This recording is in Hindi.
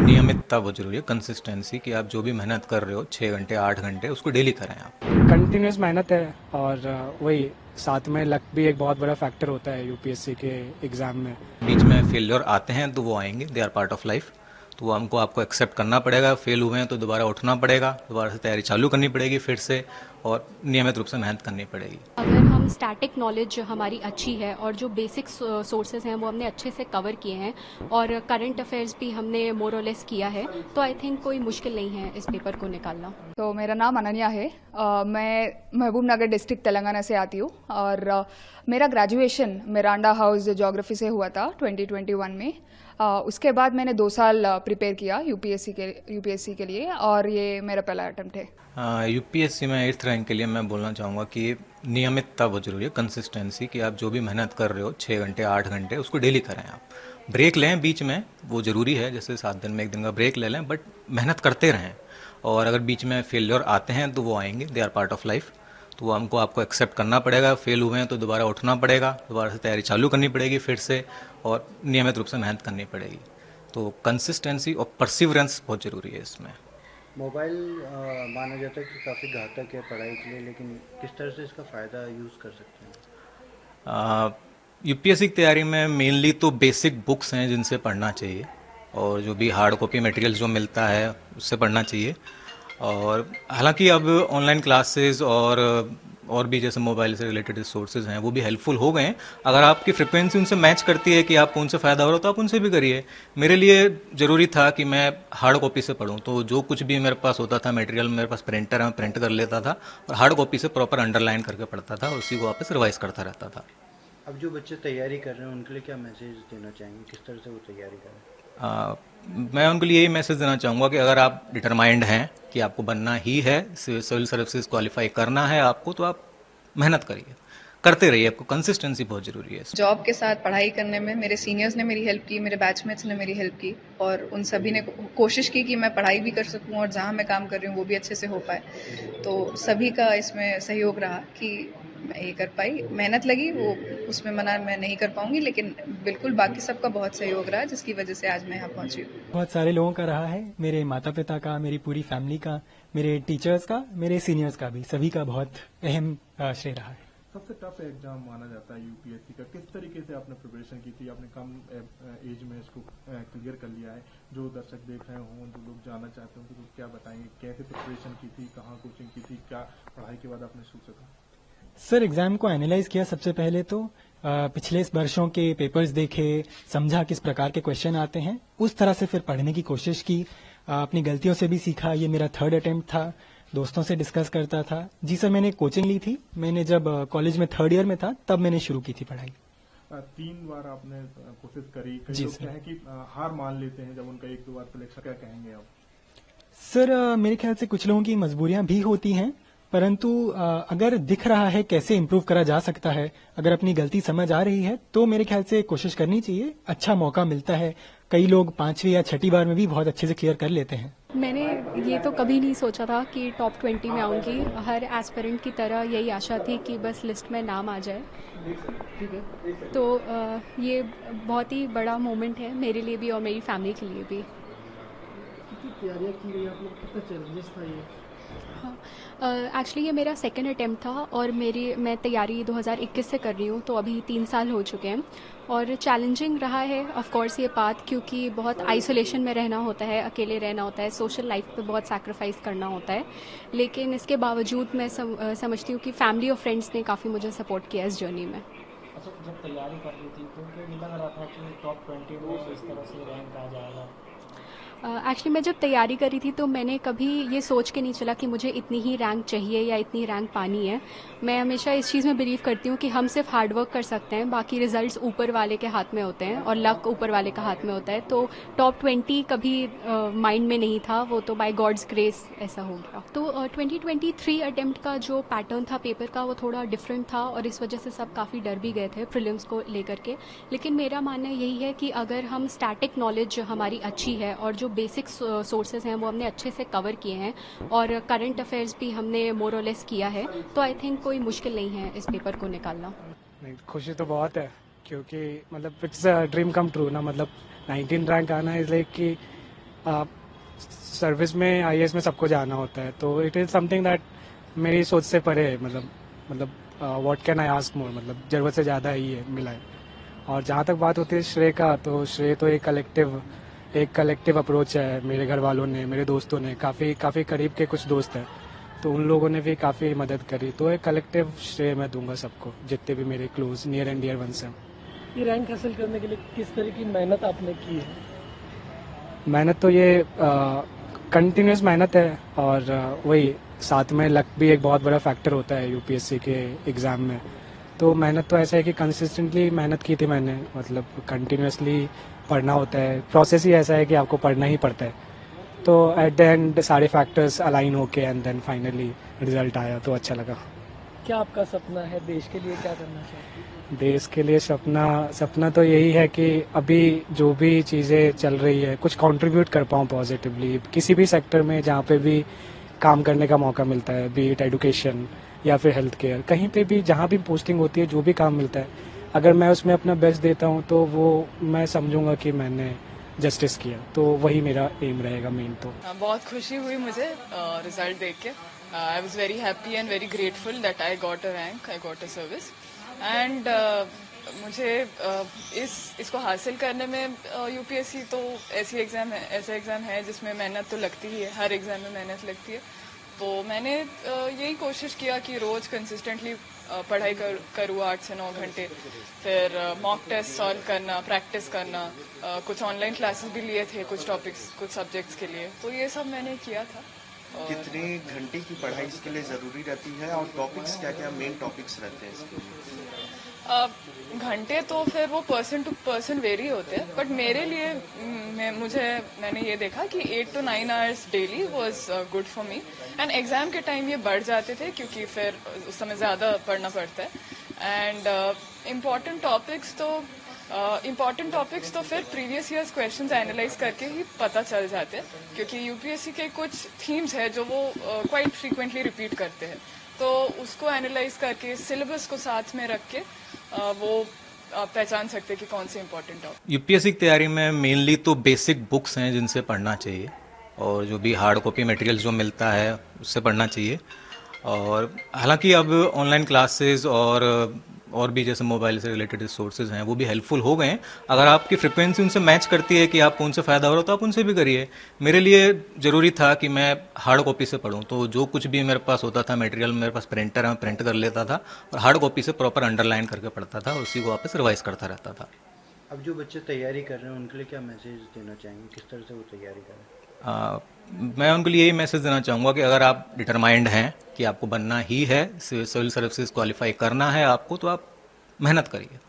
नियमितता बहुत ज़रूरी है, कंसिस्टेंसी कि आप जो भी मेहनत कर रहे हो 6 घंटे 8 घंटे उसको डेली करें आप। कंटिन्यूस मेहनत है और वही साथ में लक भी एक बहुत बड़ा फैक्टर होता है यूपीएससी के एग्ज़ाम में। बीच में फेलियर आते हैं तो वो आएंगे, they are part of life. तो वो हमको आपको एक्सेप्ट करना पड़ेगा। फेल हुए हैं तो दोबारा उठना पड़ेगा, दोबारा से तैयारी चालू करनी पड़ेगी फिर से, और नियमित रूप से मेहनत करनी पड़ेगी। अगर हम स्टैटिक नॉलेज हमारी अच्छी है और जो बेसिक सोर्सेज हैं वो हमने अच्छे से कवर किए हैं और करंट अफेयर्स भी हमने मोर और लेस किया है, तो आई थिंक कोई मुश्किल नहीं है इस पेपर को निकालना। तो मेरा नाम अनन्या है। मैं महबूब नगर डिस्ट्रिक्ट तेलंगाना से आती हूँ और मेरा ग्रेजुएशन मिरांडा हाउस ज्योग्राफी से हुआ था 2021 में। उसके बाद मैंने 2 साल प्रिपेयर किया यूपीएससी के लिए और ये मेरा पहला अटेम्प्ट है। यूपीएससी में 8th रैंक के लिए मैं बोलना चाहूँगा कि नियमितता बहुत ज़रूरी है, कंसिस्टेंसी कि आप जो भी मेहनत कर रहे हो 6 घंटे 8 घंटे उसको डेली करें आप। ब्रेक लें बीच में, वो ज़रूरी है, जैसे 7 दिन में 1 दिन का ब्रेक ले लें, बट मेहनत करते रहें। और अगर बीच में फेलियर आते हैं तो वो आएंगे, they are part of life. तो वो हमको आपको एक्सेप्ट करना पड़ेगा। फेल हुए हैं तो दोबारा उठना पड़ेगा, दोबारा से तैयारी चालू करनी पड़ेगी फिर से, और नियमित रूप से मेहनत करनी पड़ेगी। तो कंसिस्टेंसी और परसिवरेंस बहुत ज़रूरी है इसमें। मोबाइल माना जाता है कि काफ़ी घातक है पढ़ाई के लिए, लेकिन किस तरह से इसका फ़ायदा यूज़ कर सकते हैं? यूपीएससी की तैयारी में मेनली तो बेसिक बुक्स हैं जिनसे पढ़ना चाहिए, और जो भी हार्ड कॉपी मटेरियल जो मिलता है उससे पढ़ना चाहिए। और हालांकि अब ऑनलाइन क्लासेस और भी जैसे मोबाइल से रिलेटेड रिसोर्सेज हैं वो भी हेल्पफुल हो गए हैं। अगर आपकी फ्रिक्वेंसी उनसे मैच करती है कि आपको उनसे फ़ायदा हो रहा है तो आप उनसे भी करिए। मेरे लिए ज़रूरी था कि मैं हार्ड कॉपी से पढूं, तो जो कुछ भी मेरे पास होता था मटेरियल, मेरे पास प्रिंटर है, मैं प्रिंट कर लेता था और हार्ड कॉपी से प्रॉपर अंडरलाइन करके पढ़ता था और उसी को वापस रिवाइज करता रहता था। अब जो बच्चे तैयारी कर रहे हैं उनके लिए क्या मैसेज देना चाहेंगे, किस तरह से वो तैयारी करें? मैं उनको लिए यही मैसेज देना चाहूँगा कि अगर आप डिटरमाइंड हैं कि आपको बनना ही है, सिविल सर्विसेज क्वालिफाई करना है आपको, तो आप मेहनत करिए, करते रहिए। आपको कंसिस्टेंसी बहुत ज़रूरी है। जॉब के साथ पढ़ाई करने में मेरे सीनियर्स ने मेरी हेल्प की, मेरे बैचमेट्स ने मेरी हेल्प की और उन सभी ने कोशिश की कि मैं पढ़ाई भी कर सकूं और जहां मैं काम कर रही हूं वो भी अच्छे से हो पाए। तो सभी का इसमें सहयोग रहा कि मैं ये कर पाई। मेहनत लगी, वो उसमें मना मैं नहीं कर पाऊंगी, लेकिन बिल्कुल बाकी सबका बहुत सहयोग रहा जिसकी वजह से आज मैं यहाँ पहुंची हूँ। बहुत सारे लोगों का रहा है, मेरे माता पिता का, मेरी पूरी फैमिली का, मेरे टीचर्स का, मेरे सीनियर्स का भी, सभी का बहुत अहम श्रेय रहा है। सबसे टफ एग्जाम माना जाता है यूपीएससी का। किस तरीके से आपने प्रिपरेशन की थी? आपने कम एज में इसको क्लियर कर लिया है। जो दर्शक देख रहे हों, जो लोग जानना चाहते हो तो क्या बताएंगे, कैसे प्रिपरेशन की थी, कहाँ कोचिंग की थी, क्या पढ़ाई के बाद आपने सोचा था? सर, एग्जाम को एनालाइज किया सबसे पहले तो पिछले वर्षों के पेपर्स देखे, समझा किस प्रकार के क्वेश्चन आते हैं, उस तरह से फिर पढ़ने की कोशिश की। अपनी गलतियों से भी सीखा। ये मेरा 3rd अटेम्प्ट था। दोस्तों से डिस्कस करता था। जी सर, मैंने कोचिंग ली थी। मैंने जब कॉलेज में 3rd ईयर में था तब मैंने शुरू की थी पढ़ाई। 3 बार आपने कोशिश करी। कई जी लोग सर। क्या है कि हार मान लेते हैं जब उनका 1-2 बार सिलेक्शन, क्या कहेंगे आप? सर, मेरे ख्याल से कुछ लोगों की मजबूरियां भी होती हैं, परंतु अगर दिख रहा है कैसे इम्प्रूव करा जा सकता है, अगर अपनी गलती समझ आ रही है तो मेरे ख्याल से कोशिश करनी चाहिए। अच्छा मौका मिलता है। कई लोग 5वीं या 6ठी बार में भी बहुत अच्छे से क्लियर कर लेते हैं। मैंने ये तो कभी नहीं सोचा था कि टॉप 20 में आऊँगी। हर एस्पिरेंट की तरह यही आशा थी कि बस लिस्ट में नाम आ जाए। तो ये बहुत ही बड़ा मोमेंट है मेरे लिए भी और मेरी फैमिली के लिए भी। कितनी तैयारियां की गई आप लोग, कितना चैलेंजेस था ये? हाँ, एक्चुअली ये मेरा 2nd अटेम्प्ट था और मैं तैयारी 2021 से कर रही हूँ, तो अभी 3 साल हो चुके हैं और चैलेंजिंग रहा है ऑफ कोर्स ये पाथ, क्योंकि बहुत आइसोलेशन में रहना होता है, अकेले रहना होता है, सोशल लाइफ पे बहुत सैक्रिफाइस करना होता है। लेकिन इसके बावजूद मैं समझती हूँ कि फैमिली और फ्रेंड्स ने काफ़ी मुझे सपोर्ट किया इस जर्नी में। अच्छा, जब तैयारी कर रही थी तो क्या लग रहा था कि टॉप 20 में इस तरह से रैंक आ जाएगा? एक्चुअली मैं जब तैयारी करी थी तो मैंने कभी ये सोच के नहीं चला कि मुझे इतनी ही रैंक चाहिए या इतनी रैंक पानी है। मैं हमेशा इस चीज़ में बिलीव करती हूँ कि हम सिर्फ हार्ड वर्क कर सकते हैं, बाकी रिजल्ट्स ऊपर वाले के हाथ में होते हैं और लक ऊपर वाले का हाथ में होता है। तो टॉप 20 कभी माइंड में नहीं था, वो तो बाय गॉड्स ग्रेस ऐसा हो गया। तो 2023 अटेम्प्ट का जो पैटर्न था पेपर का वो थोड़ा डिफरेंट था और इस वजह से सब काफ़ी डर भी गए थे प्रीलिम्स को लेकर के। लेकिन मेरा मानना यही है कि अगर हम स्टैटिक नॉलेज हमारी अच्छी है और जो बेसिक सोर्सेज हैं वो हमने अच्छे से कवर किए हैं और करंट अफेयर्स भी हमने मोर और लेस किया है, तो आई थिंक कोई मुश्किल नहीं है इस पेपर को निकालना। नहीं, खुशी तो बहुत है क्योंकि मतलब it's a dream come true ना। मतलब 19 रैंक आना इज लाइक कि सर्विस में आईएएस में सबको जाना होता है, तो इट इज़ समथिंग दैट मेरी सोच से परे है। मतलब what can I ask more, मतलब ज़रूरत से ज़्यादा ही है मिला है। और जहाँ तक बात होती है श्रेय का, तो श्रेय तो एक कलेक्टिव अप्रोच है। मेरे घर वालों ने, मेरे दोस्तों ने, काफ़ी करीब के कुछ दोस्त हैं, तो उन लोगों ने भी काफ़ी मदद करी। तो एक कलेक्टिव श्रेय मैं दूंगा सबको, जितने भी मेरे close near and dear ones हैं। ये रैंक हासिल करने के लिए किस तरह की मेहनत आपने की है? मेहनत तो ये कंटिन्यूस मेहनत है, और वही साथ में लक भी एक बहुत बड़ा फैक्टर होता है यूपीएससी के एग्ज़ाम में। तो मेहनत तो ऐसा है कि कंसिस्टेंटली मेहनत की थी मैंने, मतलब कंटिन्यूसली पढ़ना होता है। प्रोसेस ही ऐसा है कि आपको पढ़ना ही पड़ता है। तो एट द एंड सारे फैक्टर्स अलाइन होके एंड देन फाइनली रिजल्ट आया, तो अच्छा लगा। क्या आपका सपना है? देश के लिए क्या करना चाहते हैं? देश के लिए सपना तो यही है कि अभी जो भी चीज़ें चल रही है कुछ कंट्रीब्यूट कर पाऊँ पॉजिटिवली किसी भी सेक्टर में जहाँ पे भी काम करने का मौका मिलता है, बी इट एजुकेशन या फिर हेल्थ केयर, कहीं पे भी जहाँ भी पोस्टिंग होती है, जो भी काम मिलता है, अगर मैं उसमें अपना बेस्ट देता हूँ तो वो मैं समझूंगा कि मैंने जस्टिस किया। तो वही मेरा एम रहेगा मेन। तो बहुत खुशी हुई मुझे रिजल्ट देख के। I was very happy and very grateful that I got a rank, I got a service and मुझे इसको हासिल करने में यूपीएससी तो ऐसा एग्ज़ाम है जिसमें मेहनत तो लगती ही है, हर एग्ज़ाम में मेहनत लगती है। तो मैंने यही कोशिश किया कि रोज़ कंसिस्टेंटली पढ़ाई करूँ 8 से 9 घंटे, फिर मॉक टेस्ट सॉल्व करना, प्रैक्टिस करना, कुछ ऑनलाइन क्लासेस भी लिए थे कुछ टॉपिक्स, कुछ सब्जेक्ट्स के लिए, तो ये सब मैंने किया था। कितने घंटे की पढ़ाई इसके लिए ज़रूरी रहती है और टॉपिक्स क्या क्या मेन टॉपिक्स रहते हैं इसके लिए? घंटे तो फिर वो पर्सन टू पर्सन वेरी होते हैं, बट मेरे लिए मैंने ये देखा कि 8 to 9 hours daily was good for me. And exam के टाइम ये बढ़ जाते थे क्योंकि फिर उस समय ज़्यादा पढ़ना पड़ता है। एंड इम्पॉर्टेंट टॉपिक्स तो फिर प्रीवियस ईयर्स क्वेश्चंस एनालाइज करके ही पता चल जाते हैं, क्योंकि यूपीएससी के कुछ थीम्स है जो वो क्वाइट फ्रीक्वेंटली रिपीट करते हैं, तो उसको एनालाइज करके सिलेबस को साथ में रख के वो आप पहचान सकते हैं कि कौन से इम्पोर्टेंट टॉपिक। यूपीएससी की तैयारी में मेनली तो बेसिक बुक्स हैं जिनसे पढ़ना चाहिए, और जो भी हार्ड कॉपी मटेरियल जो मिलता है उससे पढ़ना चाहिए। और हालांकि अब ऑनलाइन क्लासेस और भी जैसे मोबाइल से रिलेटेड रिसोर्सेज हैं वो भी हेल्पफुल हो गए हैं। अगर आपकी फ्रिक्वेंसी उनसे मैच करती है कि आपको उनसे फ़ायदा हो रहा है तो आप उनसे भी करिए। मेरे लिए ज़रूरी था कि मैं हार्ड कॉपी से पढूं, तो जो कुछ भी मेरे पास होता था मटेरियल, मेरे पास प्रिंटर है, मैं प्रिंट कर लेता था और हार्ड कॉपी से प्रॉपर अंडरलाइन करके पढ़ता था, उसी को वापस रिवाइज करता रहता था। अब जो बच्चे तैयारी कर रहे हैं उनके लिए क्या मैसेज देना चाहेंगे, किस तरह से वो तैयारी करें? मैं उनके लिए यही मैसेज देना चाहूँगा कि अगर आप डिटरमाइंड हैं कि आपको बनना ही है, सिविल सर्विसेज क्वालिफाई करना है आपको, तो आप मेहनत करिए।